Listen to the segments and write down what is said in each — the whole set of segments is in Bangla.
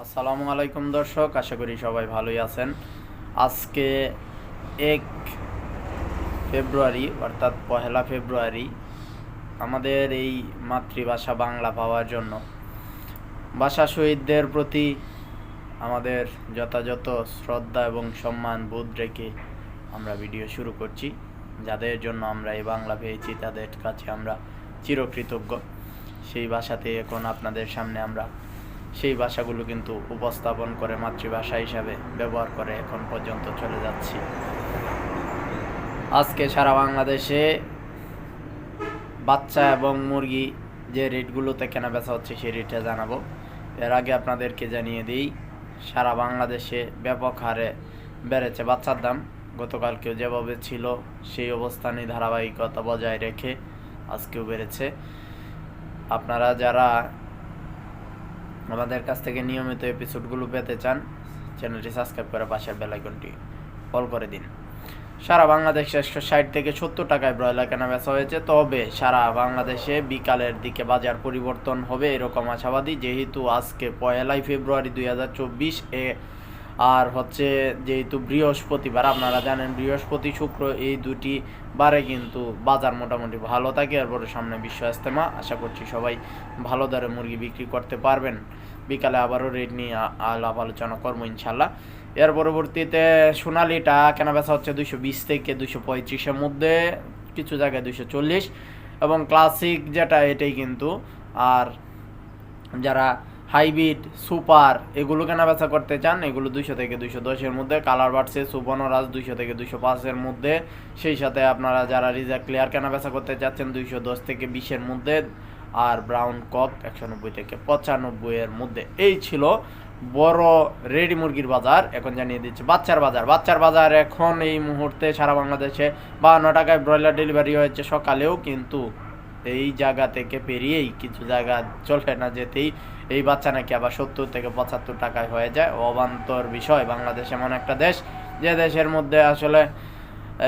আসসালামু আলাইকুম দর্শক, আশা করি সবাই ভালোই আছেন। আজকে 1 ফেব্রুয়ারি অর্থাৎ 1 ফেব্রুয়ারি আমাদের এই মাতৃভাষা বাংলা পাওয়ার জন্য ভাষা শহীদদের প্রতি আমাদের যথাযথ শ্রদ্ধা এবং সম্মান বোধ রেখে আমরা ভিডিও শুরু করছি। যাদের জন্য আমরা এই বাংলা পেয়েছি তাদের কাছে আমরা চিরকৃতজ্ঞ। সেই ভাষাতে এখন আপনাদের সামনে আমরা সেই ভাষাগুলো কিন্তু উপস্থাপন করে মাতৃভাষা হিসাবে ব্যবহার করে এখন পর্যন্ত চলে যাচ্ছি। আজকে সারা বাংলাদেশে বাচ্চা এবং মুরগি যে রেটগুলোতে কেনা বেচা হচ্ছে সেই রেটে জানাবো। এর আগে আপনাদেরকে জানিয়ে দিই, সারা বাংলাদেশে ব্যাপক হারে বেড়েছে বাচ্চার দাম। গতকালকেও যেভাবে ছিল সেই অবস্থানে ধারাবাহিকতা বজায় রেখে আজকেও বেড়েছে। আপনারা যারা আমাদের কাছ থেকে নিয়মিত এপিসোডগুলো পেতে চান, চ্যানেলটি সাবস্ক্রাইব করে পাশের বেল আইকনটি অল করে দিন। সারা বাংলাদেশে 160 থেকে 70 টাকায় ব্রয়লার কেনা বেচা হয়েছে। তবে সারা বাংলাদেশে বিকালের দিকে বাজার পরিবর্তন হবে এরকম আশাবাদী, যেহেতু আজকে 1 ফেব্রুয়ারি 2024 আর হচ্ছে যেহেতু বৃহস্পতিবার, আপনারা জানেন বৃহস্পতি শুক্র এই দুটি বারে কিন্তু বাজার মোটামুটি ভালো থাকে। এরপরে সামনে বিশ্ব ইজতেমা, আশা করছি সবাই ভালো দরে মুরগি বিক্রি করতে পারবেন। বিকালে আবারও রেট নিয়ে আলাপ আলোচনা করবো ইনশাল্লাহ। এর পরবর্তীতে সোনালিটা কেনা বেচা হচ্ছে 220 থেকে 235-এর মধ্যে, কিছু জায়গায় 240, এবং ক্লাসিক যেটা এটাই কিন্তু। আর যারা হাইব্রিড সুপার এগুলো কেনা বেচা করতে চান, এগুলো 200 থেকে 210-এর মধ্যে। কালার বাড়ছে সুবর্ণরাজ 200 থেকে 205-এর মধ্যে। সেই সাথে আপনারা যারা রিজার্ভ ক্লিয়ার কেনা বেচা করতে চাচ্ছেন 210 থেকে 20-এর মধ্যে। আর ব্রাউন কক 190 থেকে 95-এর মধ্যে। এই ছিল বড় রেডি মুরগির বাজার। এখন জানিয়ে দিচ্ছি বাচ্চার বাজার এখন এই মুহূর্তে সারা বাংলাদেশে 52 টাকায় ব্রয়লার ডেলিভারি হয়েছে সকালেও, কিন্তু এই জায়গা থেকে পেরিয়েই কিছু জায়গা চলে না যেতেই এই বাচ্চা নাকি আবার 70 থেকে 75 টাকায় হয়ে যায়। অবান্তর বিষয়। বাংলাদেশ এমন একটা দেশ যে দেশের মধ্যে আসলে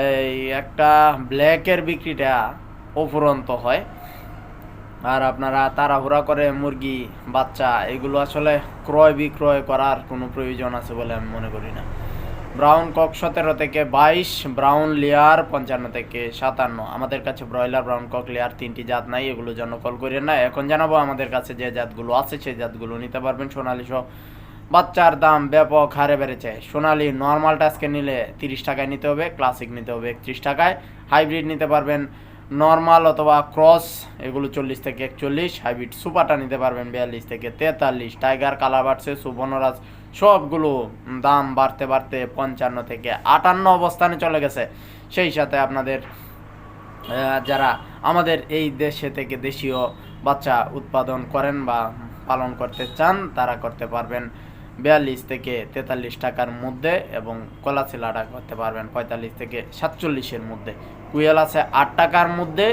এই একটা ব্ল্যাকের বিক্রিটা অফুরন্ত হয়। আর আপনারা তাড়াহুড়া করে মুরগি বাচ্চা এগুলো আসলে ক্রয় বিক্রয় করার কোনো প্রয়োজন আছে বলে আমি মনে করি না। ব্রাউন কক 17 থেকে 22, ব্রাউন লেয়ার 55 থেকে 57। আমাদের কাছে ব্রয়লার ব্রাউন কক লেয়ার 3টি জাত নাই, এগুলোর জন্য কল করেন না। এখন জানাবো আমাদের কাছে যে জাতগুলো আছে সেই জাতগুলো নিতে পারবেন। সোনালি সহ বাচ্চার দাম ব্যাপক হারে বেড়েছে। সোনালি নর্মালটা আজকে নিলে 30 টাকায় নিতে হবে, ক্লাসিক নিতে হবে 31 টাকায়, হাইব্রিড নিতে পারবেন নর্মাল অথবা ক্রস এগুলো 40 থেকে 41, হাইব্রিড সুপারটা নিতে পারবেন 42 থেকে 43। টাইগার কালার বাড়ছে, সুবর্ণরাজ সবগুলো দাম বাড়তে বাড়তে 55 থেকে 58 অবস্থানে চলে গেছে। সেই সাথে আপনাদের যারা আমাদের এই দেশে থেকে দেশীয় বাচ্চা উৎপাদন করেন বা পালন করতে চান তারা করতে পারবেন 42 থেকে 43 টাকার মধ্যে, এবং কলাচিলাটা করতে পারবেন 45 থেকে 47-এর মধ্যে। কুয়েল আছে 8 টাকার মধ্যে,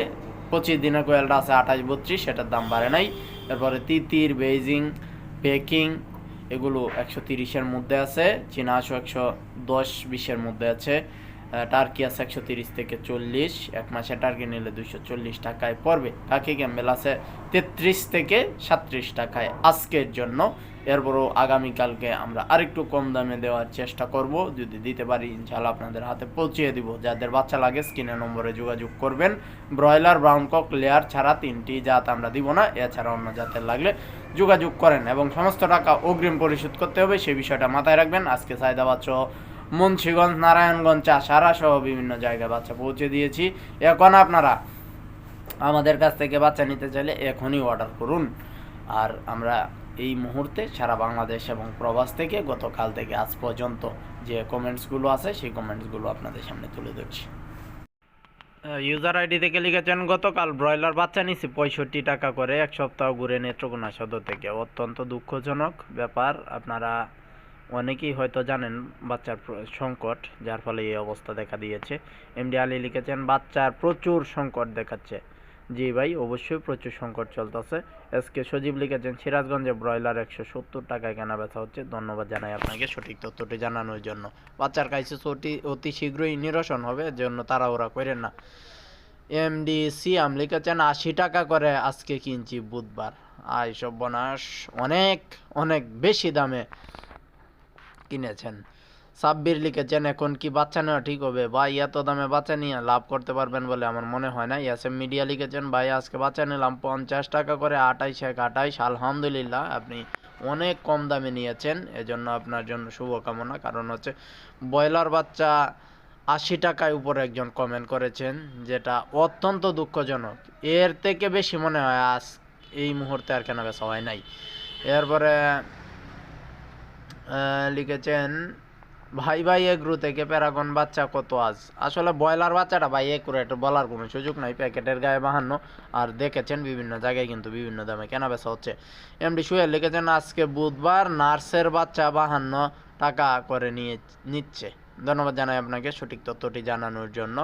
25 দিনের কুয়েলটা আছে 28-32, সেটার দাম বাড়ে নাই। এরপরে তিতির, বেইজিং, পেকিং এগুলো 130-এর মধ্যে আছে। চীনা হাঁস 110-20-এর মধ্যে আছে। টার্কি আছে 130 থেকে 40, এক মাসে টার্কি নিলে 240 টাকায় পড়বে। টার্কি ক্যাম্বেল আছে 33 থেকে 37 টাকায় আজকের জন্য। এরপরও আগামীকালকে আমরা আরেকটু কম দামে দেওয়ার চেষ্টা করব, যদি দিতে পারি ইনশাআল্লাহ আপনাদের হাতে পৌঁছিয়ে দিব। যাদের বাচ্চা লাগে স্ক্রিনের নম্বরে যোগাযোগ করবেন। ব্রয়লার ব্রাউন কক লেয়ার ছাড়া 3টি জাত আমরা দিব না, এছাড়া অন্য জাতের লাগলে যোগাযোগ করেন, এবং সমস্ত টাকা অগ্রিম পরিশোধ করতে হবে সেই বিষয়টা মাথায় রাখবেন। আজকে সায়দাবাদ সহ মুন্সিগঞ্জ, নারায়ণগঞ্জ, চাষারা সহ বিভিন্ন জায়গায় বাচ্চা পৌঁছে দিয়েছি। এখন আপনারা আমাদের কাছ থেকে বাচ্চা নিতে চাইলে এখনই অর্ডার করুন। আর আমরা এই মুহূর্তে সারা বাংলাদেশ এবং প্রবাস থেকে গতকাল থেকে আজ পর্যন্ত যে কমেন্টসগুলো আছে সেই কমেন্টসগুলো আপনাদের সামনে তুলে ধরছি। ইউজার আইডি থেকে লিখেছেন, গতকাল ব্রয়লার বাচ্চা নিছি 65 টাকা করে, এক সপ্তাহ ঘুরে নেত্রকোনা সদর থেকে। অত্যন্ত দুঃখজনক ব্যাপার। আপনারা অনেকেই হয়তো জানেন বাচ্চার সংকট, যার ফলে এই অবস্থা দেখা দিয়েছে। এমডি আলী লিখেছেন, বাচ্চার প্রচুর সংকট দেখাচ্ছে। জি ভাই, অবশ্যই প্রচুর সংকট চলতেছে। এসকে সজীব লিখেছেন, সিরাজগঞ্জে ব্রয়লার 170 টাকায় কেনা বেচা হচ্ছে। ধন্যবাদ জানাই আপনাকে সঠিক তথ্যটি জানানোর জন্য। বাচ্চার কাছে অতি শীঘ্রই নিরসন হবে, এর জন্য তাড়াহুড়া করেন না। এমডি সিয়াম লিখেছেন, 80 টাকা করে আজকে কিনছি বুধবার। সর্বনাশ, অনেক অনেক বেশি দামে কিনেছেন। সাব্বির লিখেছেন, এখন কি বাচ্চা নেওয়া ঠিক হবে ভাই? এত দামে বাচ্চা নিয়ে লাভ করতে পারবেন বলে আমার মনে হয় না। ইয়াসেম মিডিয়া লিখেছেন, ভাই আজকে বাচ্চা নিলাম 50 টাকা করে, 28 আলহামদুলিল্লাহ, আপনি অনেক কম দামে নিয়েছেন, এজন্য আপনার জন্য শুভকামনা। কারণ হচ্ছে ব্রয়লার বাচ্চা 80 টাকায় উপরে একজন কমেন্ট করেছেন, যেটা অত্যন্ত দুঃখজনক। এর থেকে বেশি মনে হয় আজ এই মুহূর্তে আর কেনা বেচা হয় নাই। এরপরে লিখেছেন, ভাই এগ্রো থেকে প্যারাগন বাচ্চা কত আজ? আসলে ব্রয়লার বাচ্চাটা ভাই একুরেট বলার কোনো সুযোগ নাই, প্যাকেটের গায়ে 52, আর দেখেছেন বিভিন্ন জায়গায় কিন্তু বিভিন্ন দামে কেনা বেচা হচ্ছে। এমডি সুয়েল লিখেছেন, আজকে বুধবার নার্সের বাচ্চা 52 টাকা করে নিচ্ছে। ধন্যবাদ জানাই আপনাকে সঠিক তথ্যটি জানানোর জন্য।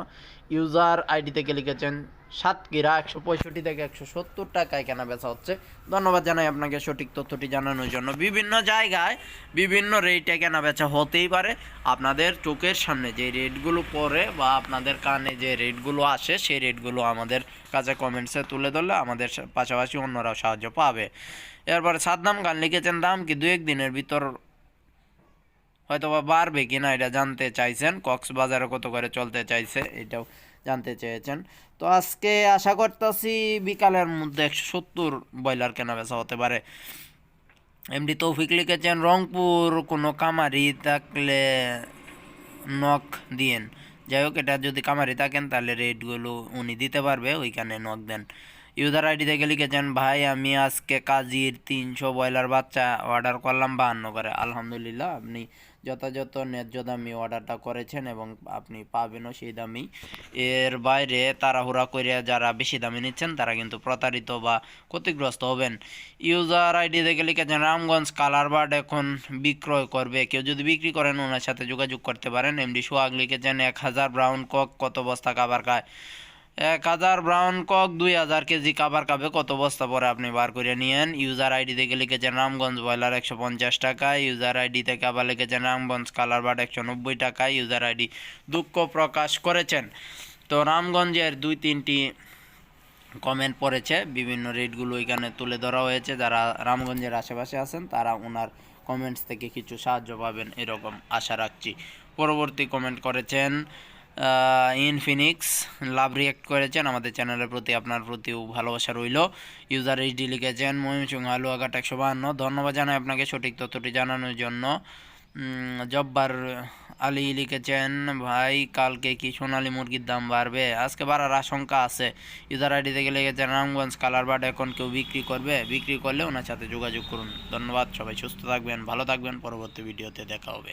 ইউজার আইডি থেকে লিখেছেন, সাতক্ষীরা 165 থেকে 170 টাকায় কেনা বেচা হচ্ছে। ধন্যবাদ জানাই আপনাকে সঠিক তথ্যটি জানানোর জন্য। বিভিন্ন জায়গায় বিভিন্ন রেটে কেনা বেচা হতেই পারে। আপনাদের চোখের সামনে যে রেটগুলো পড়ে বা আপনাদের কানে যে রেটগুলো আসে, সেই রেটগুলো আমাদের কাছে কমেন্টসে তুলে ধরলে আমাদের পাশাপাশি অন্যরাও সাহায্য পাবে। এরপরে সাদ্দাম খান লিখেছেন, দাম কি 2-1 দিনের ভিতর হয়তোবা বাড়বে কিনা এটা জানতে চাইছেন। কক্সবাজারে কত করে চলতে চাইছে এটাও জানতে চেয়েছেন। তো আজকে আশা করতেছি বিকালের মধ্যে 170 ব্রয়লার কেনা বেচা হতে পারে। এমডি তৌফিক লিখেছেন, রংপুর কোনো কামারি থাকলে নক দিয়েন। যাই হোক, এটা যদি কামারি থাকেন তাহলে রেটগুলো উনি দিতে পারবে, ওইখানে নক দেন। ইউজার আইডি থেকে লিখেছেন, ভাই আমি আজকে কাজীর 300 ব্রয়লার বাচ্চা অর্ডার করলাম 52 করে। আলহামদুলিল্লাহ, আপনি যথাযথ ন্যায্য দামি অর্ডারটা করেছেন এবং আপনি পাবেনও সেই দামেই। এর বাইরে তাড়াহুড়া করে যারা বেশি দামে নিচ্ছেন তারা কিন্তু প্রতারিত বা ক্ষতিগ্রস্ত হবেন। ইউজার আইডি থেকে লিখেছেন, রামগঞ্জ কালার বার্ড এখন বিক্রয় করবে, কেউ যদি বিক্রি করেন ওনার সাথে যোগাযোগ করতে পারেন। এমডি সোহাগ লিখেছেন, 1000 ব্রাউন কক কত বস্তা খাবার খায়? 1000 ব্রাউন কক 2000 কেজি খাবার খাবে, কত বস্তা পরে আপনি বার করে নিয়েন। ইউজার আইডি থেকে লিখেছেন, রামগঞ্জ ব্রয়লার 150 টাকায়। ইউজার আইডি থেকে আবার লিখেছেন, রামগঞ্জ কালার বার্ড 190 টাকায়। ইউজার আইডি দুঃখ প্রকাশ করেছেন। তো রামগঞ্জের 2-3টি কমেন্ট পড়েছে, বিভিন্ন রেটগুলো এখানে তুলে ধরা হয়েছে। যারা রামগঞ্জের আশেপাশে আছেন তারা ওনার কমেন্টস থেকে কিছু সাহায্য পাবেন এরকম আশা রাখছি। পরবর্তী কমেন্ট করেছেন ইনফিনিক্স, লাভ রিয়াক্ট করেছেন, আমাদের চ্যানেলের প্রতি আপনার প্রতিও ভালোবাসা রইল। ইউজার এইচডি লিখেছেন, ময়মনসিংহ হালুয়াঘাট 152। ধন্যবাদ জানাই আপনাকে সঠিক তথ্যটি জানানোর জন্য। জব্বার আলী লিখেছেন, ভাই কালকে কি সোনালী মুরগির দাম বাড়বে? আজকে বাড়ার আশঙ্কা আছে। ইউজার আইডি থেকে লিখেছেন, রামগঞ্জ কালার বার্ড এখন কেউ বিক্রি করবে? বিক্রি করলে ওনার সাথে যোগাযোগ করুন। ধন্যবাদ, সবাই সুস্থ থাকবেন, ভালো থাকবেন। পরবর্তী ভিডিওতে দেখা হবে।